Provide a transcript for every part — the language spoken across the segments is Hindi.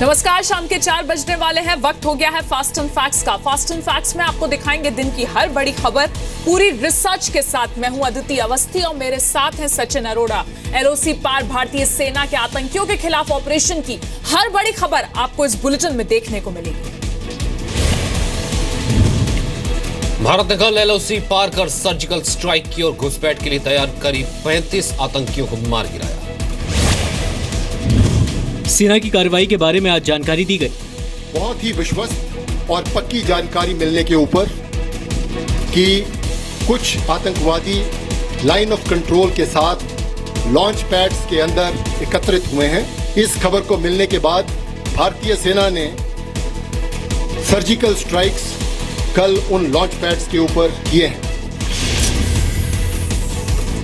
नमस्कार, शाम के 4 बजने वाले हैं। वक्त हो गया है फास्ट एंड फैक्ट्स का। फास्ट एंड फैक्ट्स में आपको दिखाएंगे दिन की हर बड़ी खबर पूरी रिसर्च के साथ। मैं हूं अदिति अवस्थी और मेरे साथ हैं सचिन अरोड़ा। एलओसी पार भारतीय सेना के आतंकियों के खिलाफ ऑपरेशन की हर बड़ी खबर आपको इस बुलेटिन में देखने को मिलेगी। भारत ने कल एलओसी पार कर सर्जिकल स्ट्राइक की और घुसपैठ के लिए तैयार करीब 35 आतंकियों को मार गिराया। सेना की कार्रवाई के बारे में आज जानकारी दी गई। बहुत ही विश्वस्त और पक्की जानकारी मिलने के ऊपर कि कुछ आतंकवादी लाइन ऑफ कंट्रोल के साथ लॉन्च पैड्स के अंदर एकत्रित हुए हैं। इस खबर को मिलने के बाद भारतीय सेना ने सर्जिकल स्ट्राइक्स कल उन लॉन्च पैड्स के ऊपर किए हैं।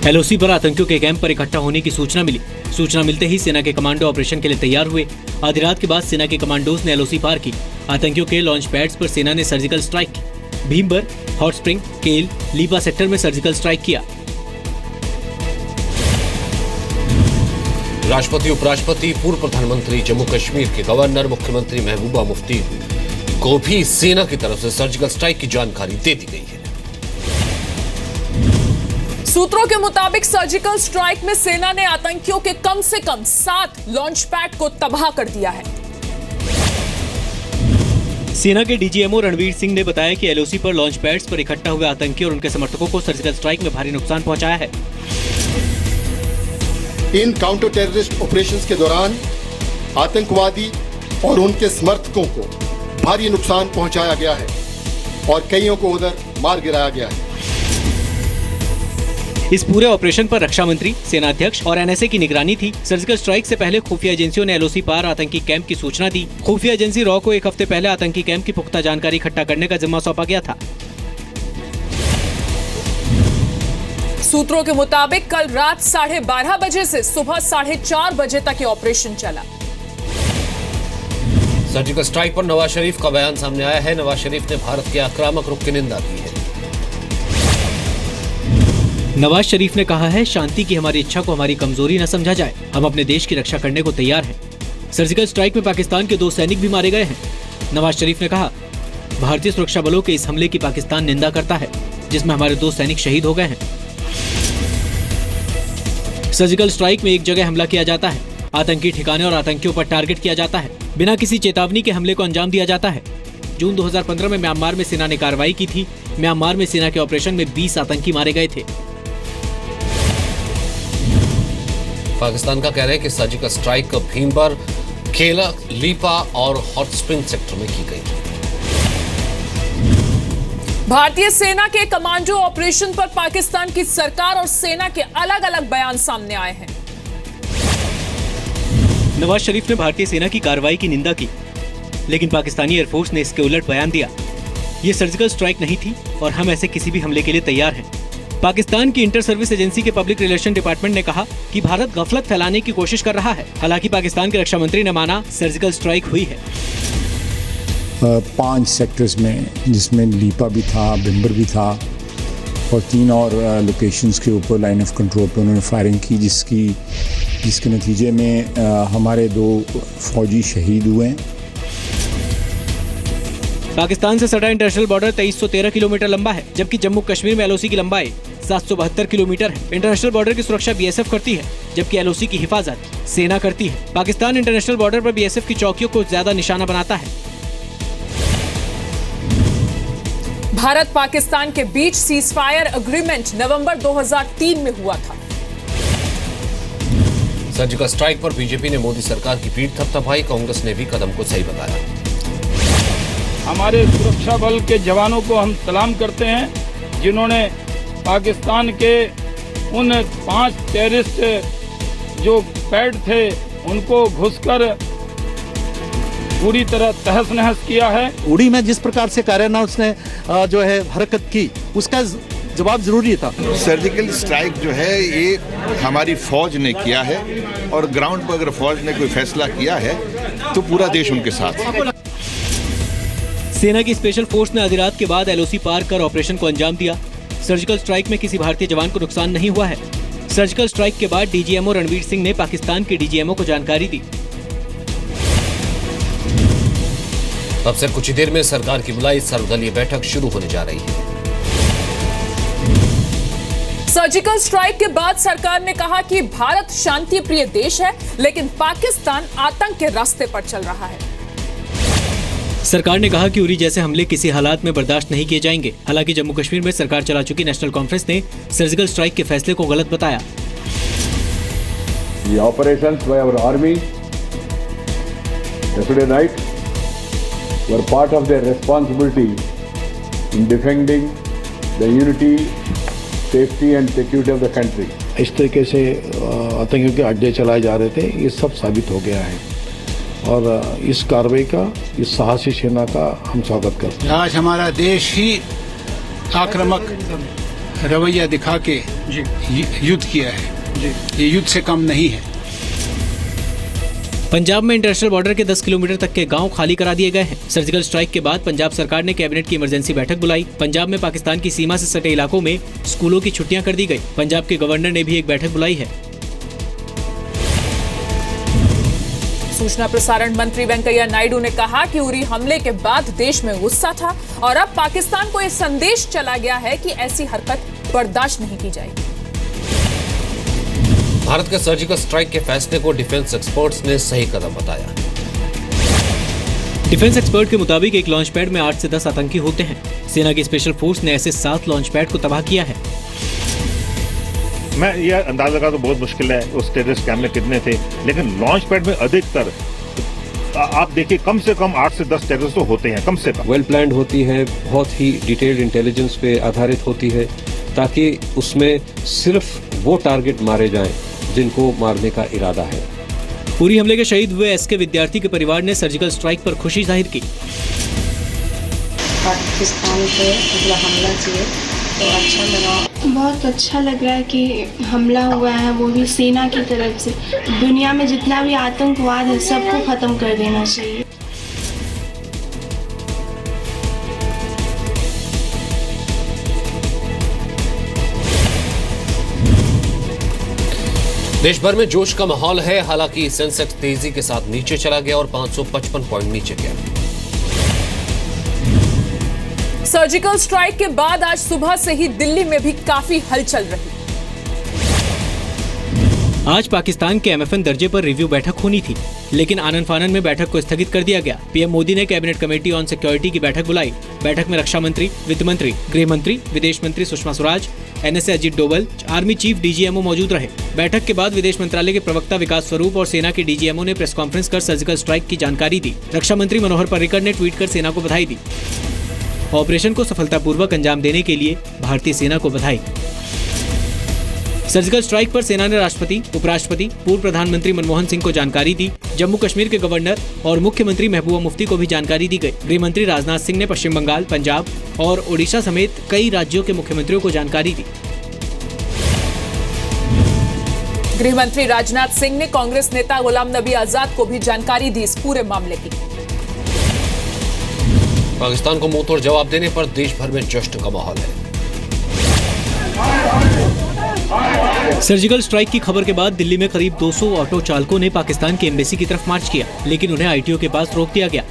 एलओसी पर आतंकियों के कैंप पर इकट्ठा होने की सूचना मिली। सूचना मिलते ही सेना के कमांडो ऑपरेशन के लिए तैयार हुए। आधी रात के बाद सेना के कमांडोज ने एलओसी पार की। आतंकियों के लॉन्च पैड्स पर सेना ने सर्जिकल स्ट्राइक की। भीमबर, हॉट स्प्रिंग, केल, लीपा सेक्टर में सर्जिकल स्ट्राइक किया। राष्ट्रपति, उपराष्ट्रपति, पूर्व प्रधानमंत्री, जम्मू कश्मीर के गवर्नर, मुख्यमंत्री महबूबा मुफ्ती को भी सेना की तरफ से सर्जिकल स्ट्राइक की जानकारी दे दी गई है। सूत्रों के मुताबिक सर्जिकल स्ट्राइक में सेना ने आतंकियों के कम से कम 7 लॉन्च पैड को तबाह कर दिया है। सेना के डीजीएमओ रणवीर सिंह ने बताया कि एलओसी पर लॉन्च पैड्स पर इकट्ठा हुए आतंकी और उनके समर्थकों को सर्जिकल स्ट्राइक में भारी नुकसान पहुंचाया है। इन काउंटर टेररिस्ट ऑपरेशंस के दौरान आतंकवादी और उनके समर्थकों को भारी नुकसान पहुंचाया गया है और कईयों को उधर मार गिराया गया है। इस पूरे ऑपरेशन पर रक्षा मंत्री, सेना अध्यक्ष और एनएसए की निगरानी थी। सर्जिकल स्ट्राइक से पहले खुफिया एजेंसियों ने एलओसी पार आतंकी कैंप की सूचना दी। खुफिया एजेंसी रॉ को एक हफ्ते पहले आतंकी कैंप की पुख्ता जानकारी इकट्ठा करने का जिम्मा सौंपा गया था। सूत्रों के मुताबिक कल रात 12:30 बजे से सुबह 4:30 बजे तक ये ऑपरेशन चला। सर्जिकल स्ट्राइक पर नवाज शरीफ का बयान सामने आया है। नवाज शरीफ ने भारत के आक्रामक रुख की निंदा की है। नवाज शरीफ ने कहा है, शांति की हमारी इच्छा को हमारी कमजोरी न समझा जाए। हम अपने देश की रक्षा करने को तैयार हैं। सर्जिकल स्ट्राइक में पाकिस्तान के 2 सैनिक भी मारे गए हैं। नवाज शरीफ ने कहा, भारतीय सुरक्षा बलों के इस हमले की पाकिस्तान निंदा करता है, जिसमें हमारे 2 सैनिक शहीद हो गए हैं। सर्जिकल स्ट्राइक में एक जगह हमला किया जाता है, आतंकी ठिकाने और आतंकियों पर टारगेट किया जाता है। बिना किसी चेतावनी के हमले को अंजाम दिया जाता है। जून 2015 में म्यांमार में सेना ने कार्रवाई की थी। म्यांमार में सेना के ऑपरेशन में 20 आतंकी मारे गए थे। पाकिस्तान का कहना है कि सर्जिकल स्ट्राइक भीमबर, केला, लीपा और हॉट स्प्रिंग सेक्टर में की गई। भारतीय सेना के कमांडो ऑपरेशन पर पाकिस्तान की सरकार और सेना के अलग अलग बयान सामने आए हैं। नवाज शरीफ ने भारतीय सेना की कार्रवाई की निंदा की, लेकिन पाकिस्तानी एयरफोर्स ने इसके उलट बयान दिया। ये सर्जिकल स्ट्राइक नहीं थी और हम ऐसे किसी भी हमले के लिए तैयार हैं। पाकिस्तान की इंटर सर्विस एजेंसी के पब्लिक रिलेशन डिपार्टमेंट ने कहा कि भारत गफलत फैलाने की कोशिश कर रहा है। हालांकि पाकिस्तान के रक्षा मंत्री ने माना सर्जिकल स्ट्राइक हुई है। 5 सेक्टर्स में, जिसमें लीपा भी था, बिम्बर भी था और 3 और लोकेशंस के ऊपर लाइन ऑफ कंट्रोल पर उन्होंने फायरिंग की, जिसके नतीजे में हमारे 2 फौजी शहीद हुए हैं। पाकिस्तान से सटा इंटरनेशनल बॉर्डर 2313 किलोमीटर लंबा है, जबकि जम्मू कश्मीर में एलओसी की लंबाई 772 किलोमीटर है। इंटरनेशनल बॉर्डर की सुरक्षा बीएसएफ करती है, जबकि एलओसी की हिफाजत सेना करती है। पाकिस्तान इंटरनेशनल बॉर्डर पर बीएसएफ की चौकियों को ज्यादा निशाना बनाता है। भारत पाकिस्तान के बीच सीजफायर एग्रीमेंट नवंबर 2003 में हुआ था। सर्जिकल स्ट्राइक पर बीजेपी ने मोदी सरकार की पीठ थपथपाई। कांग्रेस ने भी कदम को सही बताया। हमारे सुरक्षा बल के जवानों को हम सलाम करते हैं, जिन्होंने पाकिस्तान के उन 5 टेररिस्ट जो पैड थे उनको घुसकर पूरी तरह तहस नहस किया है। उड़ी में जिस प्रकार से कायराना उसने जो है हरकत की, उसका जवाब जरूरी था। सर्जिकल स्ट्राइक जो है ये हमारी फौज ने किया है और ग्राउंड पर अगर फौज ने कोई फैसला किया है तो पूरा देश उनके साथ है। सेना की स्पेशल फोर्स ने आधी रात के बाद एलओसी पार कर ऑपरेशन को अंजाम दिया। सर्जिकल स्ट्राइक में किसी भारतीय जवान को नुकसान नहीं हुआ है। सर्जिकल स्ट्राइक के बाद डीजीएमओ रणवीर सिंह ने पाकिस्तान के डीजीएमओ को जानकारी दी। अब से कुछ ही देर में सरकार की बुलाई सर्वदलीय बैठक शुरू होने जा रही है। सर्जिकल स्ट्राइक के बाद सरकार ने कहा कि भारत शांति प्रिय देश है, लेकिन पाकिस्तान आतंक के रास्ते पर चल रहा है। सरकार ने कहा कि उरी जैसे हमले किसी हालात में बर्दाश्त नहीं किए जाएंगे। हालांकि जम्मू कश्मीर में सरकार चला चुकी नेशनल कॉन्फ्रेंस ने सर्जिकल स्ट्राइक के फैसले को गलत बताया। The operations by our army yesterday night were part of their responsibility in defending the unity, safety and security of the country. इस तरीके से आतंकियों के अड्डे चलाए जा रहे थे, ये सब साबित हो गया है और इस कार्रवाई का, इस साहसी सेना का हम स्वागत करते हैं। आज हमारा देश ही आक्रामक रवैया दिखा के युद्ध किया है, ये युद्ध से कम नहीं है। पंजाब में इंटरनेशनल बॉर्डर के 10 किलोमीटर तक के गांव खाली करा दिए गए हैं। सर्जिकल स्ट्राइक के बाद पंजाब सरकार ने कैबिनेट की इमरजेंसी बैठक बुलाई। पंजाब में पाकिस्तान की सीमा से सटे इलाकों में स्कूलों की छुट्टियां कर दी गई। पंजाब के गवर्नर ने भी एक बैठक बुलाई है। सूचना प्रसारण मंत्री वेंकैया नायडू ने कहा कि उरी हमले के बाद देश में गुस्सा था और अब पाकिस्तान को यह संदेश चला गया है कि ऐसी हरकत बर्दाश्त नहीं की जाएगी। भारत के सर्जिकल स्ट्राइक के फैसले को डिफेंस एक्सपर्ट्स ने सही कदम बताया। डिफेंस एक्सपर्ट के मुताबिक एक लॉन्च पैड में 8 से 10 आतंकी होते हैं। सेना की स्पेशल फोर्स ने ऐसे 7 लॉन्च पैड को तबाह किया है। मैं यह अंदाजा लगा तो बहुत मुश्किल है उस टेररिस्ट कैम्प में कितने थे, लेकिन लॉन्च पैड में अधिकतर आप देखिए कम से कम 8 से 10 टेररिस्ट तो होते हैं, कम से कम। वेल प्लान्ड होती है, बहुत ही डिटेल्ड इंटेलिजेंस पे आधारित होती है, ताकि उसमें सिर्फ वो टारगेट मारे जाएं जिनको मारने का इरादा है। उरी हमले के शहीद हुए एसके विद्यार्थी के परिवार ने सर्जिकल स्ट्राइक पर खुशी जाहिर की। पाकिस्तान पे हमला किए तो अच्छा लगा, बहुत अच्छा लग रहा है कि हमला हुआ है, वो भी सेना की तरफ से। दुनिया में जितना भी आतंकवाद है सबको खत्म कर देना चाहिए। देश भर में जोश का माहौल है। हालांकि सेंसेक्स तेजी के साथ नीचे चला गया और 555 पॉइंट नीचे गया। सर्जिकल स्ट्राइक के बाद आज सुबह से ही दिल्ली में भी काफी हलचल रही। आज पाकिस्तान के MFN दर्जे पर रिव्यू बैठक होनी थी, लेकिन आनन फानन में बैठक को स्थगित कर दिया गया। पीएम मोदी ने कैबिनेट कमेटी ऑन सिक्योरिटी की बैठक बुलाई। बैठक में रक्षा मंत्री, वित्त मंत्री, गृह मंत्री, विदेश मंत्री Sushma Swaraj, NSA Ajit Doval, army chief DGMO मौजूद रहे। बैठक के बाद विदेश मंत्रालय के प्रवक्ता विकास स्वरूप और सेना के DGMO ने प्रेस कॉन्फ्रेंस कर सर्जिकल स्ट्राइक की जानकारी दी। रक्षा मंत्री मनोहर पर्रिकर ने ट्वीट कर सेना को बधाई दी। ऑपरेशन को सफलतापूर्वक अंजाम देने के लिए भारतीय सेना को बधाई। सर्जिकल स्ट्राइक पर सेना ने राष्ट्रपति, उपराष्ट्रपति, पूर्व प्रधानमंत्री मनमोहन सिंह को जानकारी दी। जम्मू कश्मीर के गवर्नर और मुख्यमंत्री महबूबा मुफ्ती को भी जानकारी दी गई। गृह मंत्री राजनाथ सिंह ने पश्चिम बंगाल, पंजाब और ओडिशा समेत कई राज्यों के मुख्यमंत्रियों को जानकारी दी। गृह मंत्री राजनाथ सिंह ने कांग्रेस नेता गुलाम नबी आजाद को भी जानकारी दी इस पूरे मामले की। पाकिस्तान को मुंहतोड़ जवाब देने पर देश भर में जश्न का माहौल है। सर्जिकल स्ट्राइक की खबर के बाद दिल्ली में करीब 200 ऑटो चालकों ने पाकिस्तान की एम्बेसी की तरफ मार्च किया, लेकिन उन्हें ITO के पास रोक दिया गया।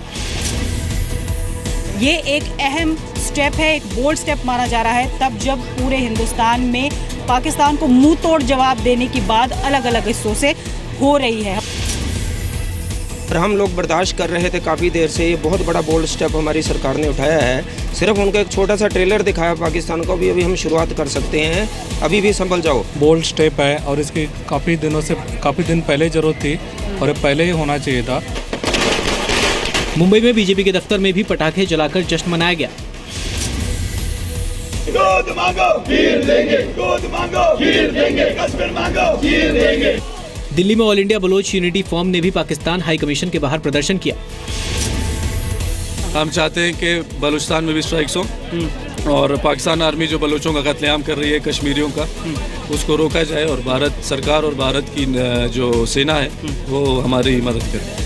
ये एक अहम स्टेप है, एक बोल्ड स्टेप माना जा रहा है तब जब पूरे हिंदुस्तान में पाकिस्तान को मुंह तोड़ जवाब देने की बात अलग अलग हिस्सों से हो रही है। और हम लोग बर्दाश्त कर रहे थे काफ़ी देर से। ये बहुत बड़ा बोल्ड स्टेप हमारी सरकार ने उठाया है। सिर्फ उनका एक छोटा सा ट्रेलर दिखाया पाकिस्तान को, अभी हम शुरुआत कर सकते हैं, अभी भी संभल जाओ। बोल्ड स्टेप है और इसकी काफ़ी दिन पहले जरूरत थी और पहले ही होना चाहिए था। मुंबई में बीजेपी के दफ्तर में भी पटाखे जलाकर जश्न मनाया गया। गोद मांगो खीर देंगे, गोद मांगो खीर देंगे, कश्मीर मांगो खीर देंगे। दिल्ली में all India Baloch unity forum ने भी पाकिस्तान हाई कमीशन के बाहर प्रदर्शन किया। हम चाहते हैं कि बलूचिस्तान में भी स्ट्राइक्स हो और पाकिस्तान आर्मी जो बलोचों का कत्लेआम कर रही है कश्मीरियों का, उसको रोका जाए और भारत सरकार और भारत की जो सेना है वो हमारी मदद करे।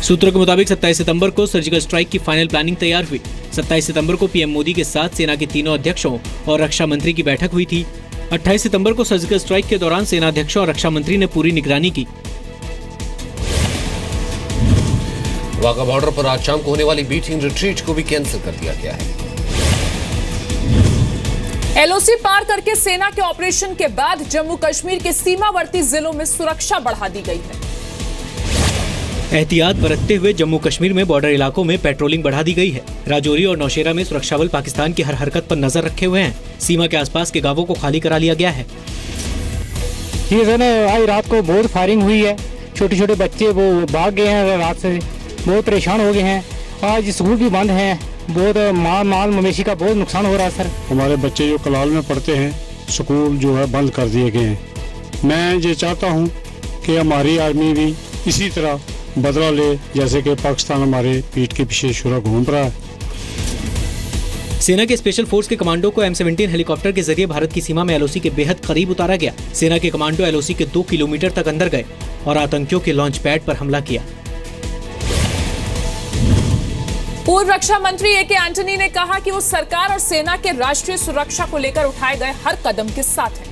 सूत्रों के मुताबिक 27 सितंबर को सर्जिकल स्ट्राइक की फाइनल प्लानिंग तैयार हुई। 27 सितंबर को पीएम मोदी के साथ सेना के तीनों अध्यक्षों और रक्षा मंत्री की बैठक हुई थी। 28 सितंबर को सर्जिकल स्ट्राइक के दौरान सेना अध्यक्षों और रक्षा मंत्री ने पूरी निगरानी की। वाघा बॉर्डर पर आज शाम को होने वाली बीटिंग रिट्रीट को भी कैंसिल कर दिया गया है। एलओसी पार करके सेना के ऑपरेशन के बाद जम्मू कश्मीर के सीमावर्ती जिलों में सुरक्षा बढ़ा दी गई है। एहतियात बरतते हुए जम्मू कश्मीर में बॉर्डर इलाकों में पेट्रोलिंग बढ़ा दी गई है। राजौरी और नौशेरा में सुरक्षा बल पाकिस्तान की हर हरकत पर नजर रखे हुए हैं। सीमा के आसपास के गांवों को खाली करा लिया गया है। ये जो है आज रात को बहुत फायरिंग हुई है, छोटे छोटे बच्चे वो भाग गए हैं, रात से बहुत परेशान हो गए हैं। आज स्कूल भी बंद हैं, बहुत माल मवेशी का बहुत नुकसान हो रहा है सर। हमारे बच्चे जो कलाल में पढ़ते हैं, स्कूल जो है बंद कर दिए गए हैं। मैं ये चाहता हूँ कि हमारी आर्मी भी इसी तरह बदला ले, जैसे कि पाकिस्तान हमारे पीठ के पीछे छुरा घूम रहा है। सेना के स्पेशल फोर्स के कमांडो को M17 हेलीकॉप्टर के जरिए भारत की सीमा में एलओसी के बेहद करीब उतारा गया। सेना के कमांडो एलओसी के 2 किलोमीटर तक अंदर गए और आतंकियों के लॉन्च पैड पर हमला किया। पूर्व रक्षा मंत्री ए के एंटनी ने कहा कि वो सरकार और सेना के राष्ट्रीय सुरक्षा को लेकर उठाए गए हर कदम के साथ है।